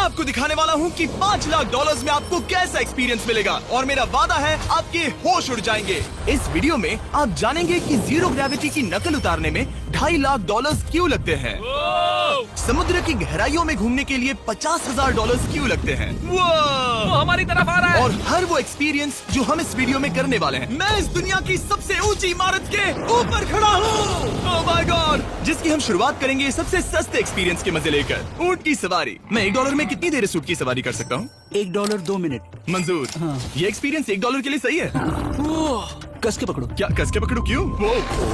आपको दिखाने वाला हूँ कि $5 लाख में आपको कैसा एक्सपीरियंस मिलेगा और मेरा वादा है आपके होश उड़ जाएंगे। इस वीडियो में आप जानेंगे कि जीरो ग्रेविटी की नकल उतारने में $2.5 लाख क्यों लगते हैं, समुद्र की गहराइयों में घूमने के लिए $50,000 क्यों लगते हैं, वो हमारी तरफ आ रहा है। और हर वो एक्सपीरियंस जो हम इस वीडियो में करने वाले हैं। मैं इस दुनिया की सबसे ऊंची इमारत के ऊपर खड़ा हूँ, ओह माय गॉड, जिसकी हम शुरुआत करेंगे सबसे सस्ते एक्सपीरियंस के मजे लेकर, ऊंट की सवारी। मैं $1 में कितनी देर इस ऊंट की सवारी कर सकता हूँ? $1 2 मिनट। मंजूर। हाँ। ये एक्सपीरियंस $1 के लिए सही है। कस के पकड़ो। क्या कस के पकड़ू? क्यों?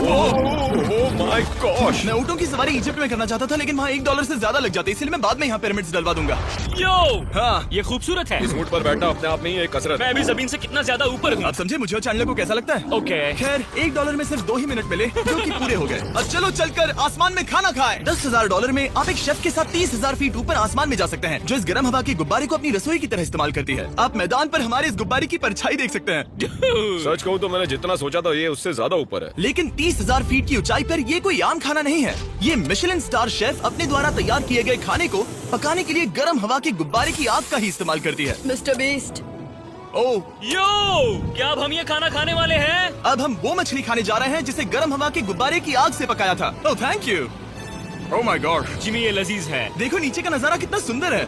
Oh my gosh. मैं ऊँटों की सवारी इजिप्ट में करना चाहता था, लेकिन वहाँ $1 से ज्यादा लग जाते, इसलिए मैं बाद में यहाँ पिरामिड्स डलवा दूंगा। यो, हाँ, ये खूबसूरत है। इस ऊंट पर बैठना अपने आप में ही एक कसरत मैं है। अभी जमीन से कितना ज्यादा ऊपर हूँ। आप समझे मुझे और चैंडलर को कैसा लगता है? ओके। खैर, $1 में सिर्फ 2 ही मिनट मिले, जो कि पूरे हो गए। अब चलो चलकर आसमान में खाना खाएं। $10,000 में आप एक शेफ के साथ 30,000 फीट ऊपर आसमान में जा सकते हैं, जो इस गर्म हवा के गुब्बारे को अपनी रसोई की तरह इस्तेमाल करती है। आप मैदान पर हमारे इस गुब्बारे की परछाई देख सकते हैं। सच कहूँ तो मैंने जितना सोचा था ये उससे ज्यादा ऊपर है। लेकिन 30,000 फीट की ऊंचाई पर ये कोई आम खाना नहीं है। ये मिशेलिन स्टार शेफ अपने द्वारा तैयार किए गए खाने को पकाने के लिए गर्म हवा के गुब्बारे की आग का ही इस्तेमाल करती है। मिस्टर बीस्ट, ओह, यो, क्या अब हम ये खाना खाने वाले हैं? अब हम वो मछली खाने जा रहे हैं जिसे गर्म हवा के गुब्बारे की आग से पकाया था। Oh thank you. Oh my God, Jimmy ये लजीज है। देखो नीचे का नजारा कितना सुंदर है।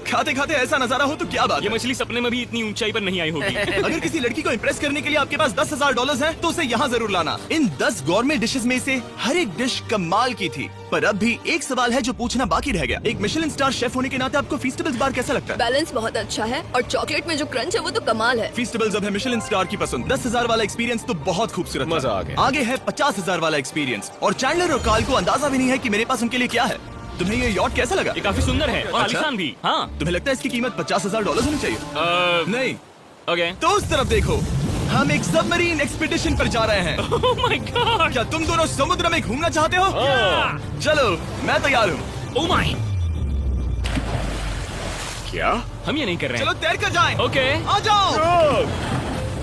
खाते खाते ऐसा नजारा हो तो क्या बात ये है। मछली सपने में भी इतनी ऊंचाई पर नहीं आई होगी। अगर किसी लड़की को इम्प्रेस करने के लिए आपके पास $10,000 है तो उसे यहाँ जरूर लाना। इन 10 गौरमेट डिशेस में से हर एक डिश कमाल की थी, पर अब भी एक सवाल है जो पूछना बाकी रह गया। एक मिशेलिन स्टार शेफ होने के नाते आपको फीस्टेबल्स बार कैसा लगता है? बैलेंस बहुत अच्छा है और चॉकलेट में जो क्रंच है वो तो कमाल है। फीस्टेबल्स अब है मिशेलिन स्टार की पसंद। 10,000 वाला एक्सपीरियंस तो बहुत खूबसूरत था। मजा आ गया। आगे है 50,000 वाला एक्सपीरियंस, और चैंडलर और कार्ल को अंदाजा भी नहीं है कि मेरे पास उनके लिए क्या है। तुम्हें ये यॉट कैसा लगा? ये काफी सुंदर है और अच्छा? आलीशान भी। हाँ। तुम्हें लगता है इसकी कीमत $50,000 होनी चाहिए? नहीं। ओके। तो उस तरफ देखो, हम एक सबमरीन एक्सपीडिशन पर जा रहे हैं। Oh my God. क्या तुम दोनों समुद्र में घूमना चाहते हो? चलो, मैं तैयार हूँ। Oh my. क्या? हम ये नहीं कर रहे चलो हैं। तैर कर जाएं। ओके। आ जाओ।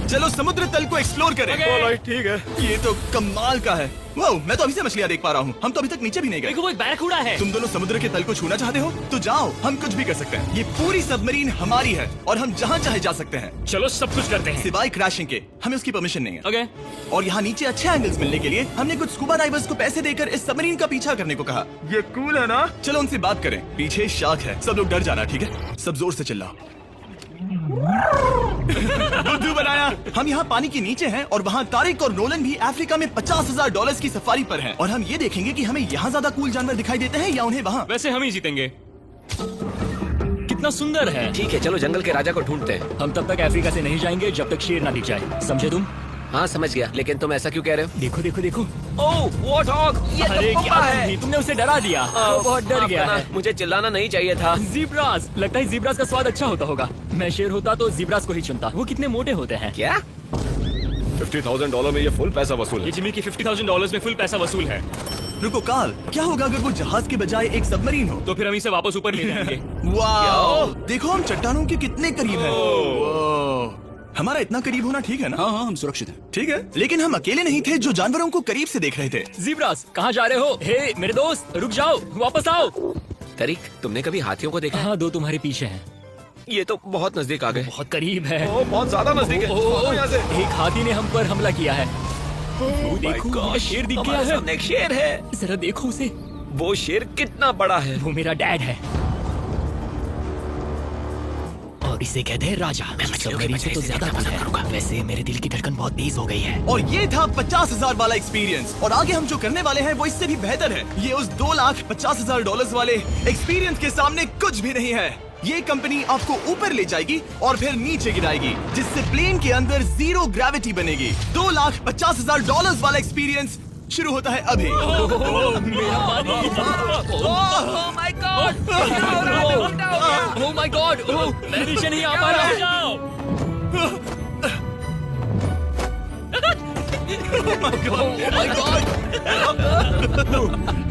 चलो समुद्र तल को एक्सप्लोर करें। ओके। ठीक है। ये तो कमाल का है। वाह, मैं तो अभी से मछलियाँ देख पा रहा हूँ। हम तो अभी तक नीचे भी नहीं गए। देखो वो एक बैरकूडा है। तुम दोनों समुद्र के तल को छूना चाहते हो तो जाओ, हम कुछ भी कर सकते हैं। ये पूरी सबमरीन हमारी है और हम जहाँ चाहे जा सकते हैं, चलो सब कुछ करते हैं। सिवाय क्रैशिंग के। हमें उसकी परमिशन नहीं है। ओके। और यहाँ नीचे अच्छे एंगल्स मिलने के लिए हमने कुछ स्कूबा डाइवर्स को पैसे देकर इस सबमरीन का पीछा करने को कहा। ये कूल है ना? चलो उनसे बात करें। पीछे शार्क है, सब लोग डर जाना, ठीक है? सब जोर से चिल्लाओ। बुद्धू बनाया। हम यहाँ पानी के नीचे हैं और वहाँ तारिक और नोलन भी अफ्रीका में $50,000 की सफारी पर हैं, और हम ये देखेंगे कि हमें यहाँ ज्यादा कूल जानवर दिखाई देते हैं या उन्हें वहाँ। वैसे हम ही जीतेंगे। कितना सुंदर है। ठीक है, चलो जंगल के राजा को ढूंढते हैं। हम तब तक अफ्रीका से नहीं जाएंगे जब तक शेर ना दिख जाए, समझे तुम? हाँ समझ गया, लेकिन तुम ऐसा क्यों कह रहे हो? देखो देखो देखो। ओह वॉर्थॉग, ये तो अरे पुप्पा क्या है। है? तुमने उसे डरा दिया। वो बहुत डर माफ गया करना, है। मुझे चिल्लाना नहीं चाहिए था। जीब्रास, लगता है जीब्रास का स्वाद अच्छा होता होगा। मैं शेर होता तो जीब्रास को ही चुनता। वो कितने मोटे होते हैं। क्या? $50,000 में ये फुल पैसा वसूल ये है। जिमी की $50,000 में फुल पैसा वसूल है। रुको कार्ल, क्या होगा अगर वो जहाज के बजाय एक सबमरीन हो? तो फिर हम इसे वापस ऊपर ले जाएंगे। वाह, देखो हम चट्टानों के कितने करीब हैं। वाह। हमारा इतना करीब होना ठीक है ना? हाँ हाँ, हम सुरक्षित हैं। ठीक है, लेकिन हम अकेले नहीं थे जो जानवरों को करीब से देख रहे थे। जीब्रास, कहाँ जा रहे हो? हे मेरे दोस्त, रुक जाओ, वापस आओ। तरीक, तुमने कभी हाथियों को देखा है? हाँ, 2 तुम्हारे पीछे हैं। ये तो बहुत नजदीक आ गए। बहुत करीब है। ओह, बहुत ज्यादा नजदीक है। ओह, यहाँ से। एक हाथी ने हम पर हमला किया है। वो देखो, वहाँ शेर दिख गया हमारे है। सामने एक शेर है। जरा देखो उसे। वो शेर कितना बड़ा है। वो मेरा डैड है और इसे कहते हैं राजा। सबमरीन से तो ज्यादा दूर है। वैसे मेरे दिल की धड़कन बहुत तेज हो गई है। और ये था 50,000 वाला एक्सपीरियंस, और आगे हम जो करने वाले हैं वो इससे भी बेहतर है। ये उस $2,50,000 वाले एक्सपीरियंस के सामने कुछ भी नहीं है। ये कंपनी आपको ऊपर ले जाएगी और फिर नीचे गिराएगी, जिससे प्लेन के अंदर जीरो ग्रेविटी बनेगी। $2,50,000 वाला एक्सपीरियंस शुरू होता है अभी। ओह माय गॉड, मैं नीचे नहीं आ पा रहा हूँ। ओह माय गॉड,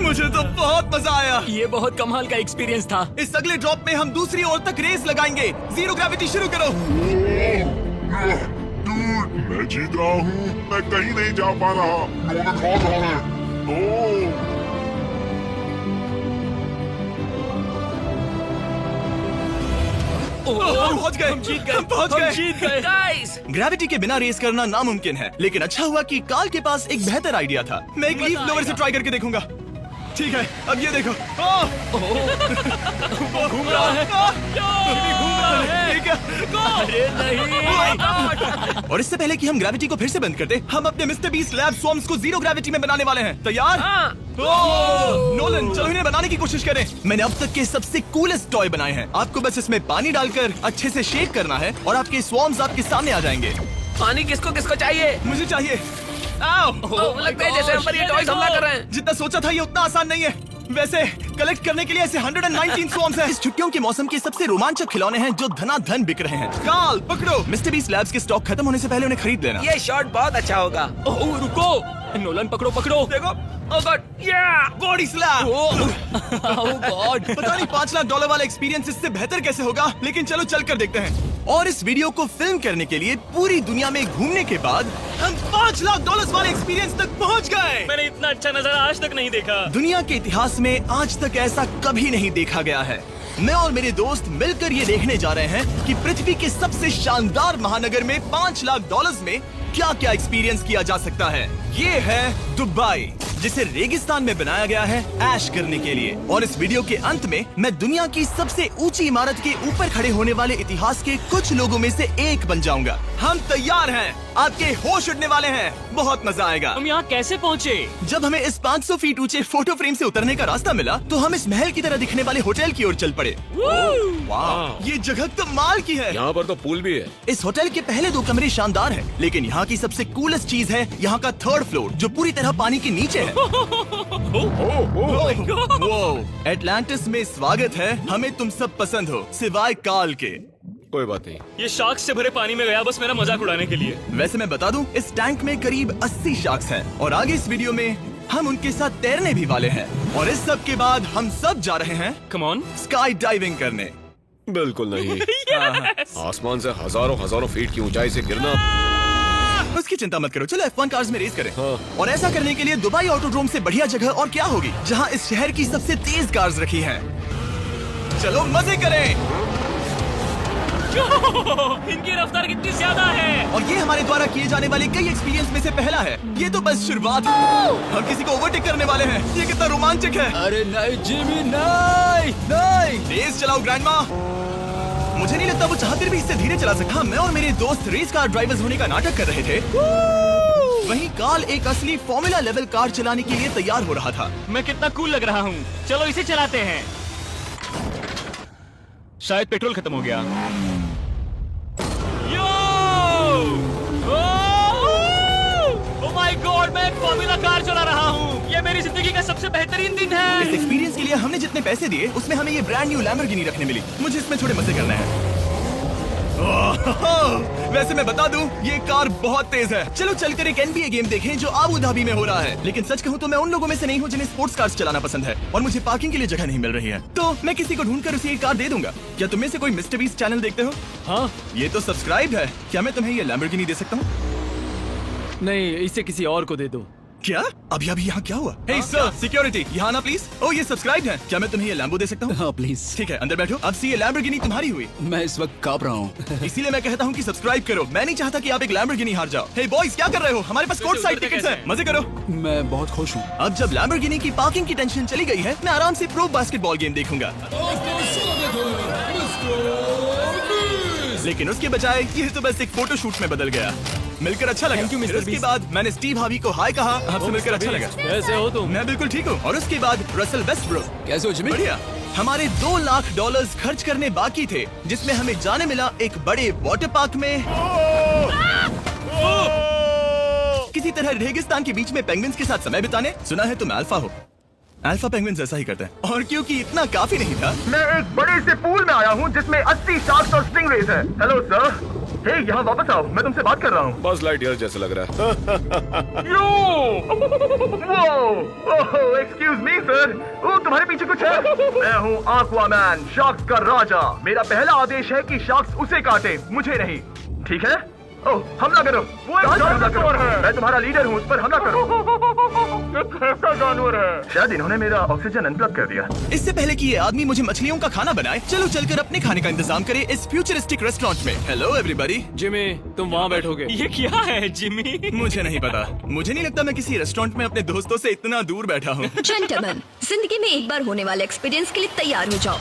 मुझे तो बहुत मजा आया। ये बहुत कमाल का एक्सपीरियंस था। इस अगले ड्रॉप में हम दूसरी ओर तक रेस लगाएंगे। जीरो ग्रेविटी शुरू करो। मैं जीत रहा हूँ, मैं कहीं नहीं जा पा रहा। नोलन हार रहा है। ओह पहुंच गए, हम जीत गए, हम पहुंच गए, जीत गए। गाइस, ग्रेविटी के बिना रेस करना नामुमकिन है, लेकिन अच्छा हुआ कि कार्ल के पास एक बेहतर आइडिया था। मैं एक लीफ ब्लोअर से ट्राई करके देखूंगा। ठीक है, अब ये देखो। घूम रहा है, घूम रहा है। ठीक है। अरे नहीं। और इससे पहले कि हम ग्रेविटी को फिर से बंद कर दें, हम अपने मिस्टर बीस्ट लैब स्वॉर्म्स को जीरो ग्रेविटी में बनाने वाले हैं। तैयार? हाँ। नोलन, चलो इन्हें बनाने की कोशिश करें। मैंने अब तक के सबसे कूलेस्ट टॉय बनाए हैं। आपको बस इसमें पानी डालकर अच्छे से शेक करना है और आपके स्वॉर्म्स आपके सामने आ जाएंगे। पानी किसको किसको चाहिए? मुझे चाहिए। लगता है जैसे हम पर ये टॉयज हमला कर रहे हैं। जितना सोचा था ये उतना आसान नहीं है। वैसे कलेक्ट करने के लिए ऐसे 119 स्वॉर्म्स हैं। इस छुट्टियों के मौसम के सबसे रोमांचक खिलौने हैं जो धनाधन बिक रहे हैं। कार्ल, पकड़ो। मिस्टर बीस्ट लैब्स के स्टॉक खत्म होने से पहले उन्हें खरीद लेना। ये शॉट बहुत अच्छा होगा। ओह रुको, नोलन पकड़ो पकड़ो। देखो, ओह गॉड, बॉडी स्लैम। ओह गॉड। पता नहीं $5 लाख वाला एक्सपीरियंस इससे बेहतर कैसे होगा, लेकिन चलो चल कर देखते हैं। और इस वीडियो को फिल्म करने के लिए पूरी दुनिया में घूमने के बाद हम $5 लाख वाले एक्सपीरियंस तक पहुंच गए। मैंने इतना अच्छा नजारा आज तक नहीं देखा। दुनिया के इतिहास में आज तक ऐसा कभी नहीं देखा गया है। मैं और मेरे दोस्त मिलकर ये देखने जा रहे हैं कि पृथ्वी के सबसे शानदार महानगर में $5 लाख में क्या क्या एक्सपीरियंस किया जा सकता है। ये है दुबई, जिसे रेगिस्तान में बनाया गया है ऐश करने के लिए। और इस वीडियो के अंत में मैं दुनिया की सबसे ऊंची इमारत के ऊपर खड़े होने वाले इतिहास के कुछ लोगों में से एक बन जाऊंगा। हम तैयार हैं, आपके होश उड़ने वाले हैं, बहुत मजा आएगा। हम यहाँ कैसे पहुँचे? जब हमें इस 500 फीट ऊंचे फोटो फ्रेम से उतरने का रास्ता मिला तो हम इस महल की तरह दिखने वाले होटल की ओर चल पड़े। वाह, ये जगह कमाल की है। यहाँ पर तो पूल भी है। इस होटल के पहले 2 कमरे शानदार हैं, लेकिन यहाँ की सबसे कूलेस्ट चीज है यहाँ का 3rd फ्लोर, जो पूरी तरह पानी के नीचे है। एटलांटिस में स्वागत है। हमें तुम सब पसंद हो, सिवाय कार्ल के। कोई बात नहीं। ये शार्क्स से भरे पानी में गया बस मेरा मजाक उड़ाने के लिए। वैसे मैं बता दूं, इस टैंक में करीब 80 शार्क्स हैं और आगे इस वीडियो में हम उनके साथ तैरने भी वाले हैं। और इस सब के बाद हम सब जा रहे हैं कम ऑन। स्काई डाइविंग करने। बिल्कुल नहीं। आसमान से हजारों फीट की ऊंचाई से गिरना। उसकी चिंता मत करो, चलो F1 कार्स में रेस करें। हाँ। और ऐसा करने के लिए दुबई ऑटोड्रोम से बढ़िया जगह और क्या होगी, जहां इस शहर की सबसे तेज कार्स रखी हैं। चलो मजे करें। इनकी रफ्तार कितनी ज्यादा है। और ये हमारे द्वारा किए जाने वाले कई एक्सपीरियंस में से पहला है। ये तो बस शुरुआत है। हम किसी को ओवरटेक करने वाले हैं। ये कितना रोमांचक है। अरे नहीं जिमी, नहीं। तेज चलाओ ग्रैंडमा। मुझे नहीं लगता वो चाहते भी इससे धीरे चला सकता। मैं और मेरे दोस्त रेस कार ड्राइवर्स होने का नाटक कर रहे थे। वहीं कार्ल एक असली फॉर्मूला लेवल कार चलाने के लिए तैयार हो रहा था। मैं कितना कूल लग रहा हूँ। चलो इसे चलाते हैं। शायद पेट्रोल खत्म हो गया। ओह माय गॉड, मैं एक फॉर्मूला कार चला रहा हूँ। ये मेरी जिंदगी का सबसे बेहतरीन दिन है। इस एक्सपीरियंस के लिए हमने जितने पैसे दिए उसमें हमें ये ब्रांड न्यू लैम्बोर्गिनी रखने मिली। मुझे इसमें थोड़े मजे करने हैं। वैसे मैं बता दूं, ये कार बहुत तेज है। चलो चलकर एक NBA गेम देखें जो अबू धाबी में हो रहा है। लेकिन सच कहूं तो मैं उन लोगों में से नहीं हूं जिन्हें स्पोर्ट्स कार्स चलाना पसंद है और मुझे पार्किंग के लिए जगह नहीं मिल रही है, तो मैं किसी को ढूंढकर उसे ये कार दे दूंगा। क्या तुम में से कोई मिस्टर बीस्ट चैनल देखते हो? हाँ। ये तो सब्सक्राइब है। क्या मैं तुम्हें ये लैम्बोर्गिनी दे सकता हूँ? नहीं, इसे किसी और को दे दो। क्या? अभी यहाँ क्या हुआ? हे सर, सिक्योरिटी, यहाँ ना प्लीज। ओह, ये सब्सक्राइब है। क्या मैं तुम्हें ये लैम्बो दे सकता हूँ? हाँ प्लीज। ठीक है, अंदर बैठो। अब से ये लैम्बोर्गिनी तुम्हारी हुई। मैं इस वक्त कांप रहा हूँ। इसीलिए मैं कहता हूँ कि सब्सक्राइब करो। मैं नहीं चाहता कि आप एक लैम्बोर्गिनी हार जाओ। हे बॉयज, क्या कर रहे हो? हमारे पास कोर्ट साइड टिकट्स हैं। मजे करो। मैं बहुत खुश हूँ। अब जब लैम्बोर्गिनी की पार्किंग की टेंशन चली गई है, मैं आराम से प्रो बास्केटबॉल गेम देखूंगा। लेकिन उसके बजाय ये तो बस एक फोटो शूट में बदल गया। मिलकर अच्छा लगा। फिर उसके बाद मैंने स्टीव हार्वी को हाय कहा। आपसे मिलकर अच्छा लगा। कैसे हो तुम? मैं बिल्कुल ठीक हूँ। और उसके बाद रसल वेस्टब्रुक। कैसे हो जिमी? बढ़िया। हमारे $2 लाख खर्च करने बाकी थे, जिसमें हमें जाने मिला एक बड़े वाटर पार्क में। किसी तरह रेगिस्तान के बीच में पेंगुइन्स के साथ समय बिताने। सुना है तुम अल्फा हो। अल्फा पेंगुइन्स ऐसा ही करते हैं। और क्योंकि इतना काफी नहीं था, मैं एक बड़े से पूल में आया हूँ जिसमें 80 शार्क्स और स्टिंगरेज है। Hello sir. हे, यहाँ वापस आओ, मैं तुमसे बात कर रहा हूँ। बस लाइट ईयर जैसे लग रहा है। Excuse me sir. ओ, तुम्हारे पीछे कुछ है? मैं हूँ Aquaman, शार्क्स का राजा। मेरा पहला आदेश है कि शार्क्स उसे काटे, मुझे नहीं। ठीक है? ओह, हमला करो। वो एक जानवर है। मैं तुम्हारा लीडर हूँ, उस पर हमला करो। ये कैसा जानवर है? शायद इन्होंने मेरा ऑक्सीजन अनप्लग कर दिया। इससे पहले कि ये आदमी मुझे मछलियों का खाना बनाए, चलो चलकर अपने खाने का इंतजाम करें इस फ्यूचरिस्टिक रेस्टोरेंट में। Hello everybody. जिमी तुम वहाँ बैठोगे। ये क्या है जिमी? मुझे नहीं पता। मुझे नहीं लगता मैं किसी रेस्टोरेंट में अपने दोस्तों से इतना दूर बैठा हूँ। जेंटलमैन, जिंदगी में एक बार होने वाले एक्सपीरियंस के लिए तैयार हो जाओ।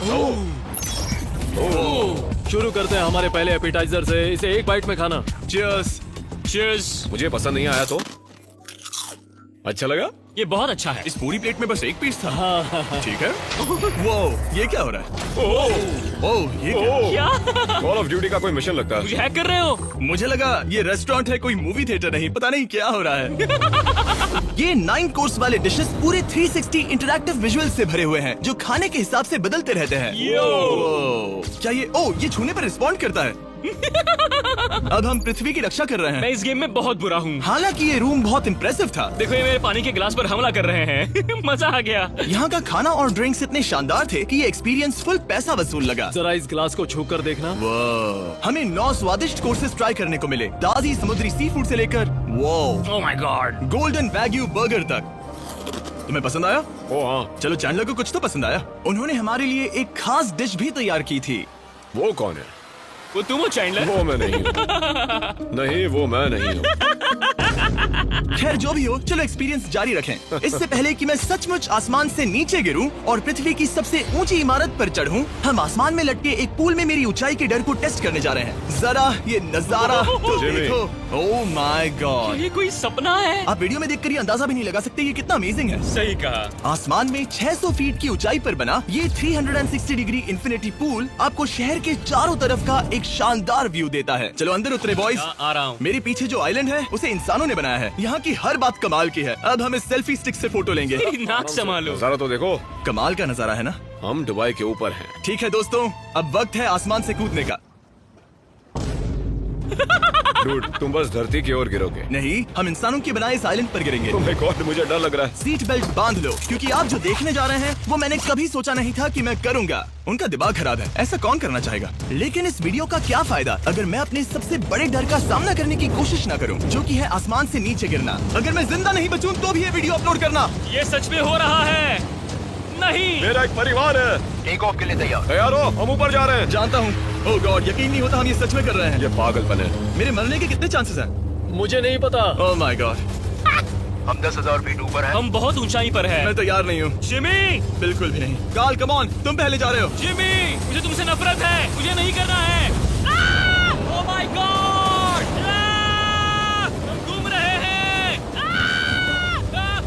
शुरू करते हैं हमारे पहले एपिटाइजर से। इसे एक बाइट में खाना। Cheers। चीयर्स। मुझे पसंद नहीं आया तो अच्छा लगा। ये बहुत अच्छा है। इस पूरी प्लेट में बस एक पीस था। ठीक है। वो ये क्या हो रहा है? ओह ये क्या? क्या? कॉल ऑफ ड्यूटी का कोई मिशन लगता है। मुझे हैक कर रहे हो? मुझे लगा ये रेस्टोरेंट है, कोई मूवी थिएटर नहीं। पता नहीं क्या हो रहा है। ये 9 कोर्स वाले डिशेस पूरे 360 इंटरैक्टिव विजुअल से भरे हुए हैं जो खाने के हिसाब से बदलते रहते हैं। क्या ये छूने पर रिस्पॉन्ड करता है? अब हम पृथ्वी की रक्षा कर रहे मैं हैं। इस गेम में बहुत बुरा हूँ। हालांकि ये रूम बहुत इम्प्रेसिव था। देखो ये मेरे पानी के गिलास पर हमला कर रहे हैं। मजा आ गया। यहाँ का खाना और ड्रिंक्स इतने शानदार थे कि ये एक्सपीरियंस फुल पैसा वसूल लगा। जरा इस गिलास को छू कर देखना। हमें 9 स्वादिष्ट कोर्सेज ट्राई करने को मिले, ताजी समुद्री सी फूड से लेकर oh my God, golden wagyu burger तक। तुम्हें पसंद आया? ओ हाँ। चलो चैंडलर को कुछ तो पसंद आया। उन्होंने हमारे लिए एक खास डिश भी तैयार की थी। वो कौन है? वो तुम हो चैंडलर? वो मैं नहीं हूँ। नहीं वो मैं नहीं हूँ। खैर जो भी हो, चलो एक्सपीरियंस जारी रखें। इससे पहले कि मैं सचमुच आसमान से नीचे गिरूं और पृथ्वी की सबसे ऊंची इमारत पर चढ़ूं, हम आसमान में लटके एक पूल में मेरी ऊंचाई के डर को टेस्ट करने जा रहे हैं। जरा ये नजारा तो जिमी। देखो। Oh my God. ये कोई सपना है? आप वीडियो में देखकर ये अंदाजा भी नहीं लगा सकते ये कितना अमेजिंग है। सही कहा। आसमान में 600 फीट की ऊंचाई पर बना ये 360 डिग्री इंफिनिटी पूल आपको शहर के चारों तरफ का एक शानदार व्यू देता है। चलो अंदर उतरे बॉयज। आ रहा हूँ। मेरे पीछे जो आइलैंड है उसे इंसानों ने बनाया है। यहाँ की हर बात कमाल की है। अब हम इस सेल्फी स्टिक से फोटो लेंगे। तेरी नाक संभालो। नजारा तो देखो। कमाल का नजारा है ना? हम दुबई के ऊपर हैं। ठीक है दोस्तों, अब वक्त है आसमान से कूदने का। डूड तुम बस धरती की ओर गिरोगे। नहीं, हम इंसानों के बनाए इस आइलैंड पर गिरेंगे। Oh my God, मुझे डर लग रहा है। सीट बेल्ट बांध लो, क्योंकि आप जो देखने जा रहे हैं वो मैंने कभी सोचा नहीं था कि मैं करूंगा। उनका दिमाग खराब है, ऐसा कौन करना चाहेगा? लेकिन इस वीडियो का क्या फायदा अगर मैं अपने सबसे बड़े डर का सामना करने की कोशिश न करूं, जो कि है आसमान से नीचे गिरना। अगर मैं जिंदा नहीं बचूं तो भी ये वीडियो अपलोड करना। ये सच में हो रहा है? नहीं। मेरा एक परिवार है। टेक ऑफ के लिए तैयार। तैयार हो? हम ऊपर जा रहे हैं। जानता हूँ। ओह गॉड, यकीन नहीं होता हम ये सच में कर रहे हैं। ये पागलपन है। मेरे मरने के कितने चांसेस हैं? मुझे नहीं पता। Oh my God. हम 10,000 फीट ऊपर हैं। हम बहुत ऊंचाई पर है। मैं तैयार नहीं हूँ। जिमी, बिल्कुल भी नहीं। कार्ल कम ऑन, तुम पहले जा रहे हो। जिमी, मुझे तुमसे नफरत है। मुझे नहीं करना है। ओह माय गॉड, हम घूम रहे हैं।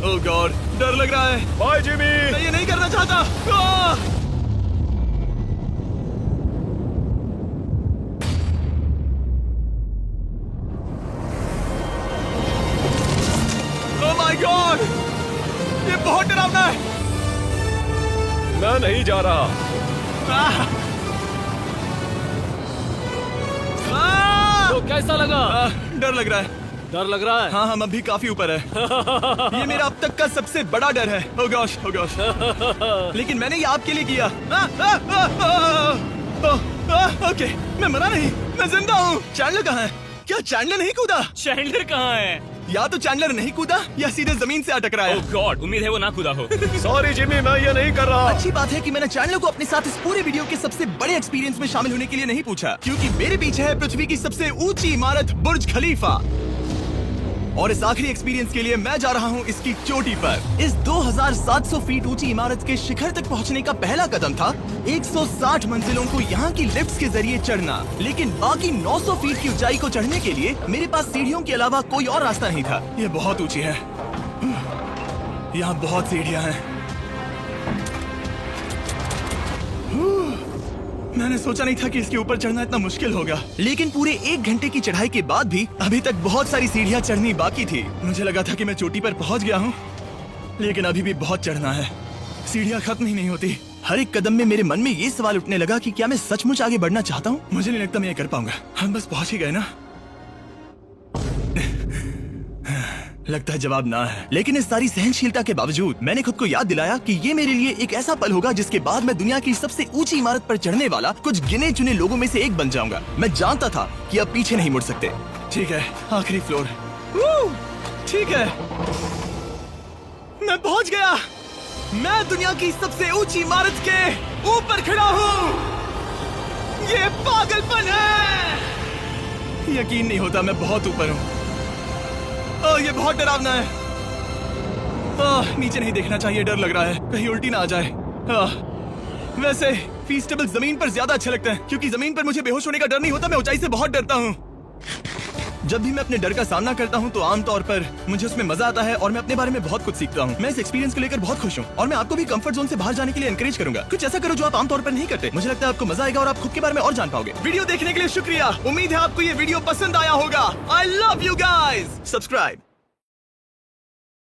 ओह गॉड, डर लग रहा है। Bye Jimmy. मैं ये नहीं करना चाहता। आह! ओह माय गॉड, ये बहुत डरावना है। मैं नहीं जा रहा। आह! आह! तो कैसा लगा? डर लग रहा है। डर लग रहा है? हाँ, हम अभी काफी ऊपर है। ये मेरा अब तक का सबसे बड़ा डर है। ओह गॉश, ओह गॉश। लेकिन मैंने ये आपके लिए किया। ओके, मैं मरा नहीं, मैं जिंदा हूँ। चैंडलर कहाँ है? क्या चैंडलर नहीं कूदा? चैंडलर कहाँ है? या तो चैंडलर नहीं कूदा या सीधे जमीन से अटक रहा है। ओह गॉड, उम्मीद है वो ना कूदा हो। सॉरी जिमी, मैं ये नहीं कर रहा। अच्छी बात है कि मैंने चैंडलर को अपने साथ इस पूरे वीडियो के सबसे बड़े एक्सपीरियंस में शामिल होने के लिए नहीं पूछा, क्योंकि मेरे पीछे है पृथ्वी की सबसे ऊंची इमारत बुर्ज खलीफा। और इस आखिरी एक्सपीरियंस के लिए मैं जा रहा हूँ इसकी चोटी पर। इस 2700 फीट ऊंची इमारत के शिखर तक पहुँचने का पहला कदम था 160 मंजिलों को यहाँ की लिफ्ट्स के जरिए चढ़ना। लेकिन बाकी 900 फीट की ऊंचाई को चढ़ने के लिए मेरे पास सीढ़ियों के अलावा कोई और रास्ता नहीं था। ये बहुत ऊंची है, यहाँ बहुत सीढ़ियाँ हैं। मैंने सोचा नहीं था कि इसके ऊपर चढ़ना इतना मुश्किल होगा। लेकिन पूरे 1 घंटे की चढ़ाई के बाद भी अभी तक बहुत सारी सीढ़ियां चढ़नी बाकी थी। मुझे लगा था कि मैं चोटी पर पहुंच गया हूं, लेकिन अभी भी बहुत चढ़ना है। सीढ़ियां खत्म ही नहीं होती। हर एक कदम में मेरे मन में ये सवाल उठने लगा कि क्या मैं सचमुच आगे बढ़ना चाहता हूँ? मुझे नहीं लगता मैं ये कर पाऊंगा। हम बस पहुंच ही गए ना। लगता है जवाब ना है। लेकिन इस सारी सहनशीलता के बावजूद मैंने खुद को याद दिलाया कि ये मेरे लिए एक ऐसा पल होगा जिसके बाद मैं दुनिया की सबसे ऊंची इमारत पर चढ़ने वाला कुछ गिने चुने लोगों में से एक बन जाऊंगा। मैं जानता था कि अब पीछे नहीं मुड़ सकते। ठीक है, आखिरी फ्लोर। ठीक है, मैं पहुंच गया। मैं दुनिया की सबसे ऊंची इमारत के ऊपर खड़ा हूँ। ये पागलपन है। यकीन नहीं होता, मैं बहुत ऊपर हूँ। ये बहुत डरावना है। नीचे नहीं देखना चाहिए, डर लग रहा है कहीं उल्टी ना आ जाए। वैसे फीस्टेबल जमीन पर ज्यादा अच्छा लगता है, क्योंकि जमीन पर मुझे बेहोश होने का डर नहीं होता। मैं ऊंचाई से बहुत डरता हूँ। जब भी मैं अपने डर का सामना करता हूँ तो आमतौर पर मुझे उसमें मजा आता है और मैं अपने बारे में बहुत कुछ सीखता हूँ। मैं इस एक्सपीरियंस को लेकर बहुत खुश हूँ और मैं आपको भी कंफर्ट जोन से बाहर जाने के लिए एनकरेज करूंगा। कुछ ऐसा करो जो आप आमतौर पर नहीं करते। मुझे लगता है आपको मजा आएगा और आप खुद के बारे में और जान पाओगे। वीडियो देखने के लिए शुक्रिया। उम्मीद है आपको ये वीडियो पसंद आया होगा। I love you guys. Subscribe.